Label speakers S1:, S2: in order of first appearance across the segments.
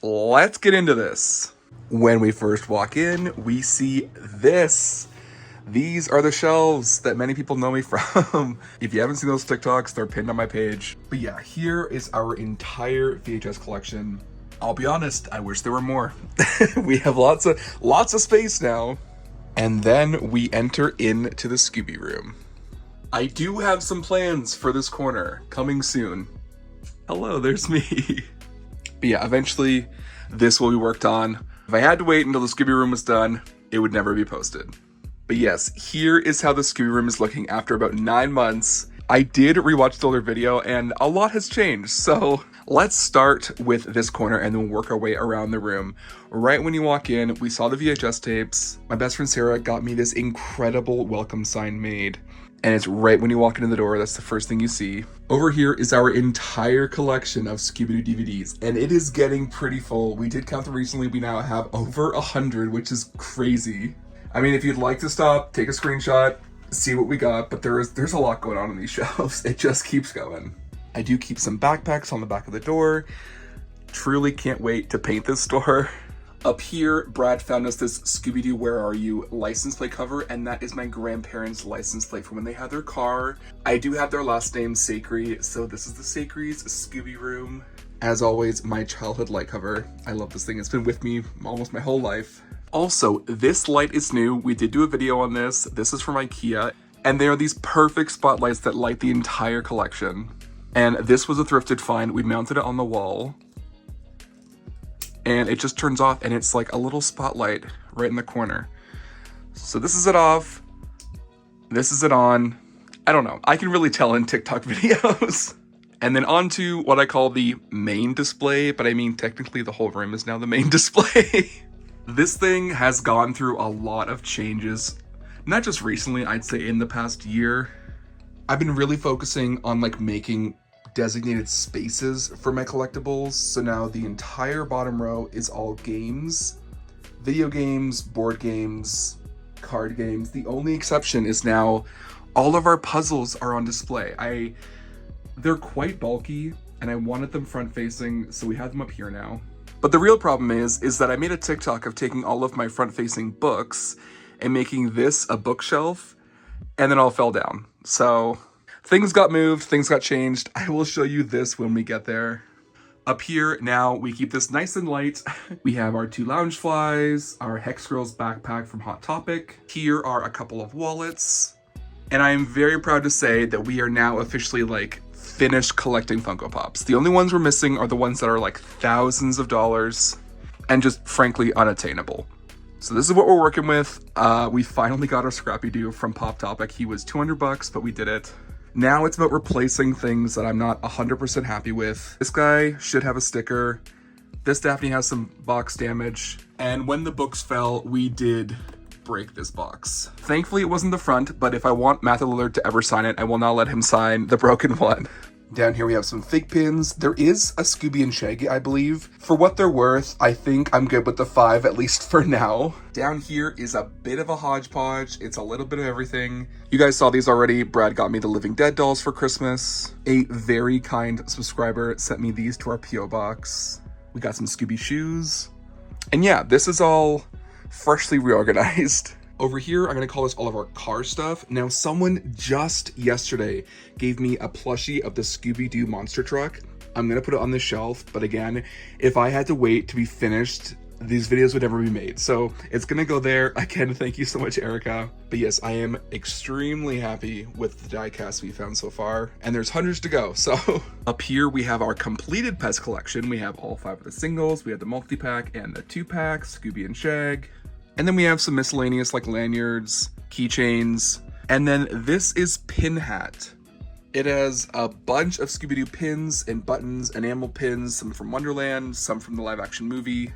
S1: Let's get into this. When we first walk in, we see this. These are the shelves that many people know me from. If you haven't seen those TikToks, they're pinned on my page. But yeah, here is our entire VHS collection. I'll be honest, I wish there were more. We have lots of space now. And then we enter into the Scooby Room. I do have some plans for this corner coming soon. Hello, there's me. But yeah, eventually this will be worked on. If I had to wait until the Scooby Room was done, it would never be posted. But yes, here is how the Scooby Room is looking after about 9 months. I did rewatch the older video and a lot has changed. So let's start with this corner and then work our way around the room. Right when you walk in, we saw the VHS tapes. My best friend Sarah got me this incredible welcome sign made. And it's right when you walk into the door, that's the first thing you see. Over here is our entire collection of Scooby-Doo DVDs, and it is getting pretty full. We did count them recently, we now have over 100, which is crazy. I mean, if you'd like to stop, take a screenshot, see what we got, but there's a lot going on these shelves. It just keeps going. I do keep some backpacks on the back of the door. Truly can't wait to paint this store. Up here, Brad found us this Scooby-Doo Where Are You license plate cover, and that is my grandparents' license plate from when they had their car. I do have their last name, Sacre, so this is the Sacre's Scooby Room. As always, my childhood light cover. I love this thing. It's been with me almost my whole life. Also, this light is new. We did do a video on this. This is from IKEA, and they are these perfect spotlights that light the entire collection. And this was a thrifted find. We mounted it on the wall. And it just turns off and it's like a little spotlight right in the corner. So this is it off. This is it on. I don't know. I can really tell in TikTok videos. And then on to what I call the main display, but I mean technically the whole room is now the main display. This thing has gone through a lot of changes. Not just recently, I'd say in the past year. I've been really focusing on like making designated spaces for my collectibles. So now the entire bottom row is all games, video games, board games, card games. The only exception is now all of our puzzles are on display. They're quite bulky and I wanted them front facing, so we have them up here now. But the real problem is that I made a TikTok of taking all of my front facing books and making this a bookshelf, and then all fell down. So things got moved, things got changed. I will show you this when we get there. Up here now, we keep this nice and light. We have our 2 Loungeflies, our Hex Girls backpack from Hot Topic. Here are a couple of wallets. And I am very proud to say that we are now officially like finished collecting Funko Pops. The only ones we're missing are the ones that are like thousands of dollars and just frankly unattainable. So this is what we're working with. We finally got our Scrappy-Doo from Pop Topic. He was $200, but we did it. Now it's about replacing things that I'm not 100% happy with. This guy should have a sticker. This Daphne has some box damage. And when the books fell, we did break this box. Thankfully, it wasn't the front, but if I want Matthew Lillard to ever sign it, I will not let him sign the broken one. Down here we have some fake pins. There is a Scooby and Shaggy, I believe. For what they're worth, I think I'm good with the 5, at least for now. Down here is a bit of a hodgepodge. It's a little bit of everything. You guys saw these already. Brad got me the Living Dead dolls for Christmas. A very kind subscriber sent me these to our P.O. box. We got some Scooby shoes. And yeah, this is all freshly reorganized. Over here, I'm gonna call this all of our car stuff. Now, someone just yesterday gave me a plushie of the Scooby-Doo monster truck. I'm gonna put it on the shelf, but again, if I had to wait to be finished, these videos would never be made. So it's gonna go there. Again, thank you so much, Erica. But yes, I am extremely happy with the die cast we found so far, and there's hundreds to go. So up here, we have our completed Pez collection. We have all 5 of the singles. We have the multi-pack and the 2-pack, Scooby and Shag. And then we have some miscellaneous like lanyards, keychains, and then this is Pin Hat. It has a bunch of Scooby-Doo pins and buttons, enamel pins, some from Wonderland, some from the live action movie.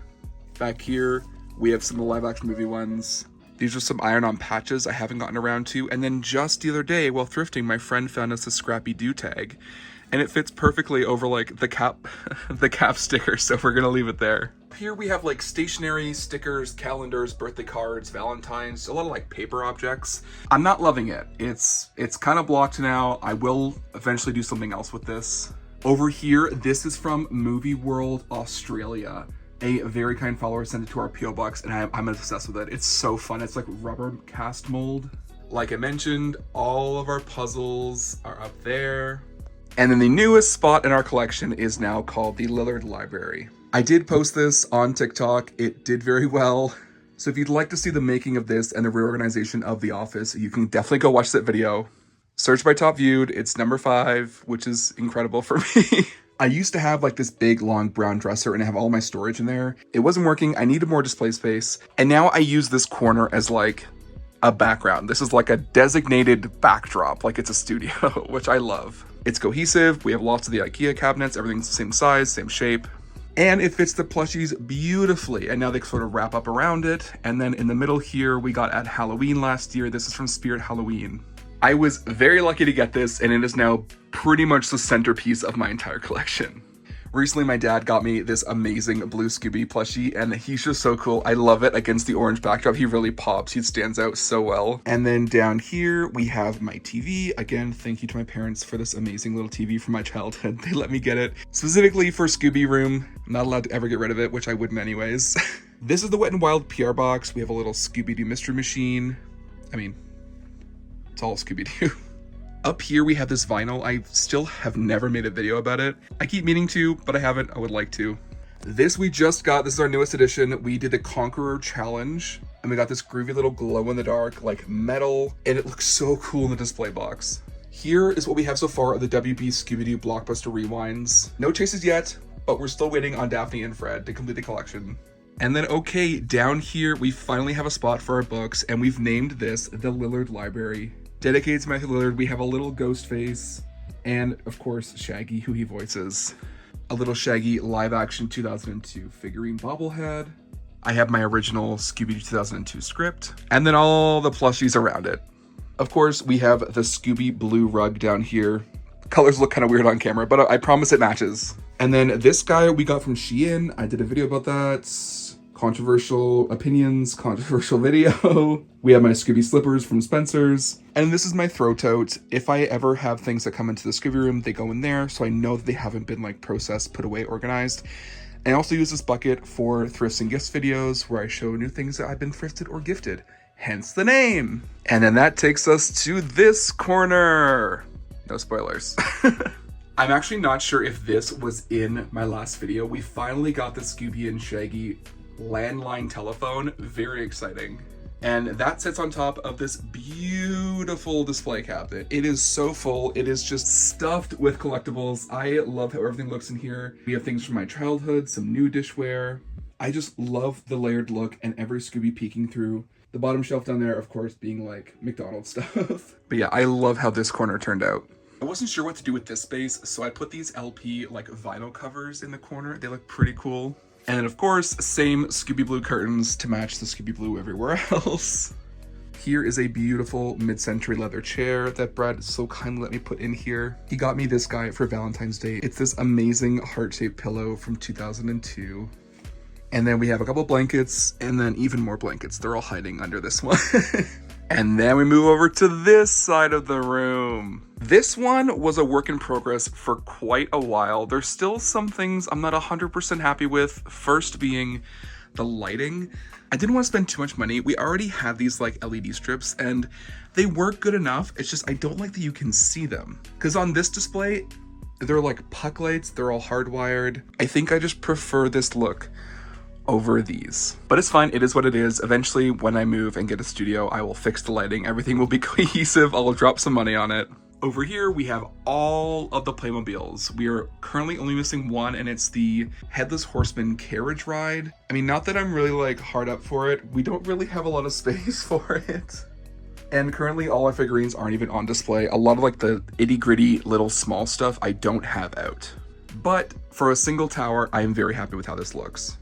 S1: Back here, we have some of the live action movie ones. These are some iron-on patches I haven't gotten around to. And then just the other day, while thrifting, my friend found us a Scrappy-Doo tag. And it fits perfectly over like the cap the cap sticker, so we're gonna leave it there. Here we have like stationery, stickers, calendars, birthday cards, Valentine's, a lot of like paper objects. I'm not loving it. It's kind of blocked now. I will eventually do something else with this. Over here, this is from Movie World Australia. A very kind follower sent it to our PO box, and I'm obsessed with it. It's so fun. It's like rubber cast mold. Like I mentioned, all of our puzzles are up there. And then the newest spot in our collection is now called the Lillard Library. I did post this on TikTok. It did very well. So if you'd like to see the making of this and the reorganization of the office, you can definitely go watch that video. Search by top viewed, it's number 5, which is incredible for me. I used to have like this big long brown dresser and I have all my storage in there. It wasn't working, I needed more display space. And now I use this corner as like a background. This is like a designated backdrop, like it's a studio, which I love. It's cohesive, we have lots of the IKEA cabinets, everything's the same size, same shape. And it fits the plushies beautifully. And now they sort of wrap up around it. And then in the middle here, we got at Halloween last year. This is from Spirit Halloween. I was very lucky to get this, and it is now pretty much the centerpiece of my entire collection. Recently, my dad got me this amazing blue Scooby plushie, and he's just so cool. I love it against the orange backdrop. He really pops. He stands out so well. And then down here, we have my TV. Again, thank you to my parents for this amazing little TV from my childhood. They let me get it specifically for Scooby Room. I'm not allowed to ever get rid of it, which I wouldn't anyways. This is the Wet n Wild PR box. We have a little Scooby-Doo mystery machine. I mean, it's all Scooby-Doo. Up here we have this vinyl. I still have never made a video about it. I keep meaning to, but I haven't. I would like to. This we just got. This is our newest edition. We did the Conqueror Challenge, and we got this groovy little glow-in-the-dark like metal, and it looks so cool in the display box. Here is what we have so far of the WB Scooby-Doo Blockbuster Rewinds. No chases yet, but we're still waiting on Daphne and Fred to complete the collection. And then, okay, down here, we finally have a spot for our books, and we've named this the Lillard Library. Dedicated to Matthew Lillard, we have a little ghost face, and of course, Shaggy, who he voices. A little Shaggy live-action 2002 figurine bobblehead. I have my original Scooby-Doo 2002 script, and then all the plushies around it. Of course, we have the Scooby blue rug down here. Colors look kind of weird on camera, but I promise it matches. And then this guy we got from Shein. I did a video about that. Controversial opinions, controversial video. We have my Scooby slippers from Spencer's. And this is my throw tote. If I ever have things that come into the Scooby room, they go in there, so I know that they haven't been like processed, put away, organized. And I also use this bucket for thrifts and gifts videos where I show new things that I've been thrifted or gifted. Hence the name. And then that takes us to this corner. No spoilers. I'm actually not sure if this was in my last video. We finally got the Scooby and Shaggy landline telephone. Very exciting. And that sits on top of this beautiful display cabinet. It is so full. It is just stuffed with collectibles. I love how everything looks in here. We have things from my childhood, some new dishware. I just love the layered look and every Scooby peeking through. The bottom shelf down there, of course, being like McDonald's stuff. But yeah, I love how this corner turned out. I wasn't sure what to do with this space, so I put these LP like vinyl covers in the corner. They look pretty cool. And then of course, same Scooby Blue curtains to match the Scooby Blue everywhere else. Here is a beautiful mid-century leather chair that Brad so kindly let me put in here. He got me this guy for Valentine's Day. It's this amazing heart-shaped pillow from 2002. And then we have a couple blankets and then even more blankets. They're all hiding under this one. And then we move over to this side of the room. This one was a work in progress for quite a while. There's still some things I'm not 100% happy with. First being the lighting. I didn't want to spend too much money. We already had these like LED strips and they work good enough. It's just I don't like that you can see them. Because on this display, they're like puck lights. They're all hardwired. I think I just prefer this look over these. But it's fine, it is what it is. Eventually, when I move and get a studio, I will fix the lighting. Everything will be cohesive. I'll drop some money on it. Over here, we have all of the Playmobiles. We are currently only missing one, and it's the Headless Horseman carriage ride. I mean, not that I'm really like hard up for it. We don't really have a lot of space for it. And currently all our figurines aren't even on display. A lot of like the itty gritty little small stuff I don't have out. But for a single tower, I am very happy with how this looks.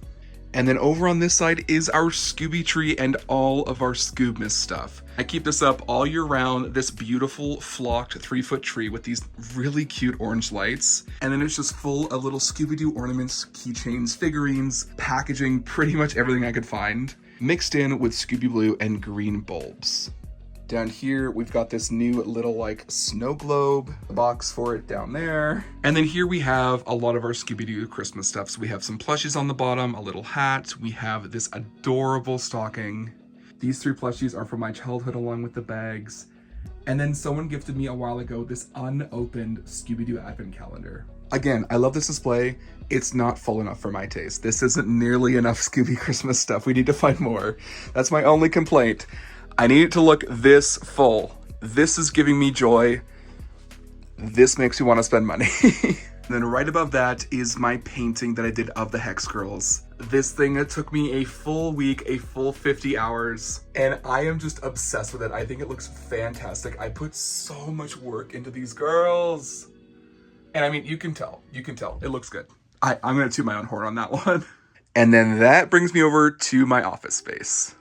S1: And then over on this side is our Scooby tree and all of our Scoobmas stuff. I keep this up all year round, this beautiful flocked 3-foot tree with these really cute orange lights. And then it's just full of little Scooby-Doo ornaments, keychains, figurines, packaging, pretty much everything I could find, mixed in with Scooby Blue and green bulbs. Down here, we've got this new little like snow globe box for it down there. And then here we have a lot of our Scooby-Doo Christmas stuff. So we have some plushies on the bottom, a little hat. We have this adorable stocking. These 3 plushies are from my childhood along with the bags. And then someone gifted me a while ago this unopened Scooby-Doo advent calendar. Again, I love this display. It's not full enough for my taste. This isn't nearly enough Scooby Christmas stuff. We need to find more. That's my only complaint. I need it to look this full. This is giving me joy. This makes me want to spend money. And then right above that is my painting that I did of the Hex Girls. This thing, it took me a full week, a full 50 hours, and I am just obsessed with it. I think it looks fantastic. I put so much work into these girls. And I mean, you can tell, it looks good. I'm gonna toot my own horn on that one. And then that brings me over to my office space.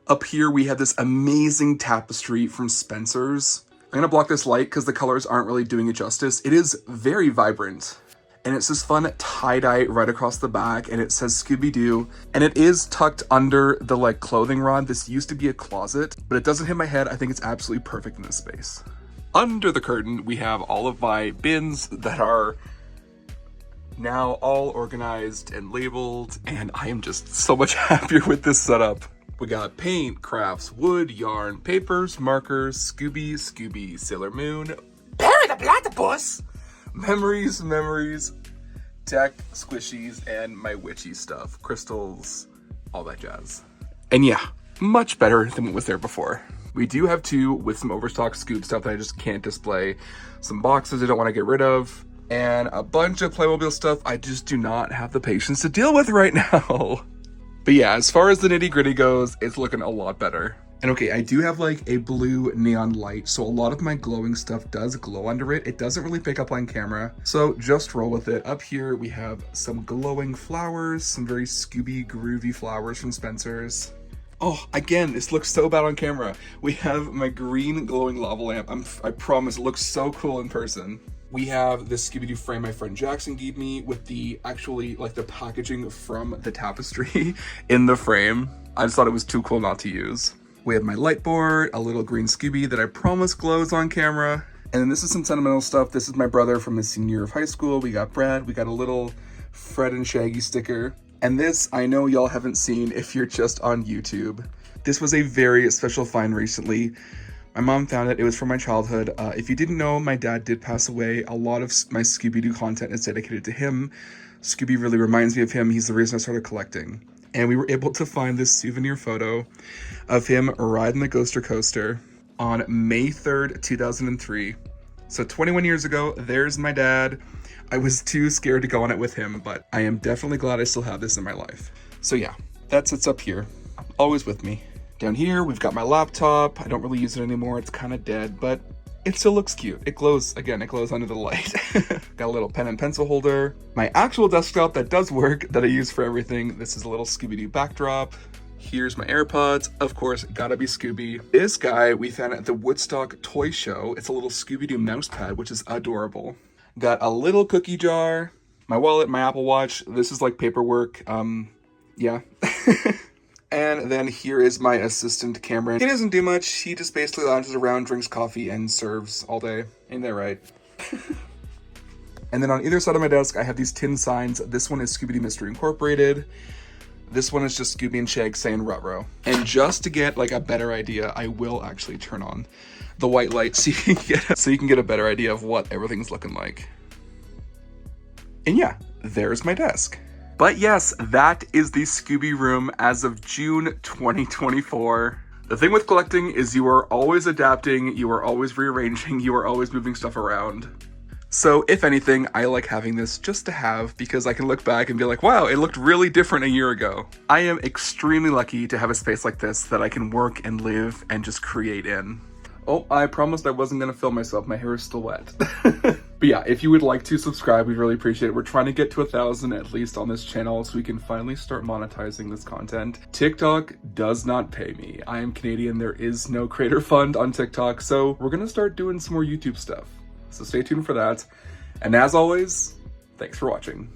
S1: Up here, we have this amazing tapestry from Spencer's. I'm gonna block this light because the colors aren't really doing it justice. It is very vibrant. And it's this fun tie-dye right across the back, and it says Scooby-Doo. And it is tucked under the like clothing rod. This used to be a closet, but it doesn't hit my head. I think it's absolutely perfect in this space. Under the curtain, we have all of my bins that are now all organized and labeled, and I am just so much happier with this setup. We got paint, crafts, wood, yarn, papers, markers, Scooby, Sailor Moon, Perry the Platypus, memories, tech, squishies, and my witchy stuff, crystals, all that jazz. And yeah, much better than what was there before. We do have 2 with some overstock Scoob stuff that I just can't display, some boxes I don't want to get rid of, and a bunch of Playmobil stuff I just do not have the patience to deal with right now. But yeah, as far as the nitty gritty goes, it's looking a lot better. And okay, I do have like a blue neon light, so a lot of my glowing stuff does glow under it. It doesn't really pick up on camera, so just roll with it. Up here, we have some glowing flowers, some very Scooby groovy flowers from Spencer's. Oh, again, this looks so bad on camera. We have my green glowing lava lamp. I promise, it looks so cool in person. We have this Scooby-Doo frame my friend Jackson gave me with the actually like the packaging from the tapestry in the frame. I just thought it was too cool not to use. We have my light board, a little green Scooby that I promise glows on camera. And then this is some sentimental stuff. This is my brother from his senior year of high school. We got Brad, we got a little Fred and Shaggy sticker. And this, I know y'all haven't seen if you're just on YouTube. This was a very special find recently. My mom found it. It was from my childhood. If you didn't know, my dad did pass away. A lot of my Scooby-Doo content is dedicated to him. Scooby really reminds me of him. He's the reason I started collecting. And we were able to find this souvenir photo of him riding the Ghoster Coaster on May 3rd, 2003. So 21 years ago, there's my dad. I was too scared to go on it with him, but I am definitely glad I still have this in my life. So yeah, that sits up here, always with me. Down here, we've got my laptop. I don't really use it anymore. It's kind of dead, but it still looks cute. It glows, again, it glows under the light. Got a little pen and pencil holder. My actual desktop that does work, that I use for everything. This is a little Scooby-Doo backdrop. Here's my AirPods. Of course, gotta be Scooby. This guy we found at the Woodstock Toy Show. It's a little Scooby-Doo mouse pad, which is adorable. Got a little cookie jar. My wallet, my Apple Watch. This is like paperwork. Yeah. And then here is my assistant, Cameron. He doesn't do much. He just basically lounges around, drinks coffee, and serves all day. Ain't that right? And then on either side of my desk, I have these tin signs. This one is Scooby-Doo Mystery Incorporated. This one is just Scooby and Shag saying ruh-roh. And just to get like a better idea, I will actually turn on the white light so you can get a better idea of what everything's looking like. And yeah, there's my desk. But yes, that is the Scooby Room as of June 2024. The thing with collecting is you are always adapting, you are always rearranging, you are always moving stuff around. So if anything, I like having this just to have because I can look back and be like, wow, it looked really different a year ago. I am extremely lucky to have a space like this that I can work and live and just create in. Oh, I promised I wasn't gonna film myself. My hair is still wet. But yeah, if you would like to subscribe, we'd really appreciate it. We're trying to get to 1,000 at least on this channel so we can finally start monetizing this content. TikTok does not pay me. I am Canadian. There is no creator fund on TikTok. So we're gonna start doing some more YouTube stuff. So stay tuned for that. And as always, thanks for watching.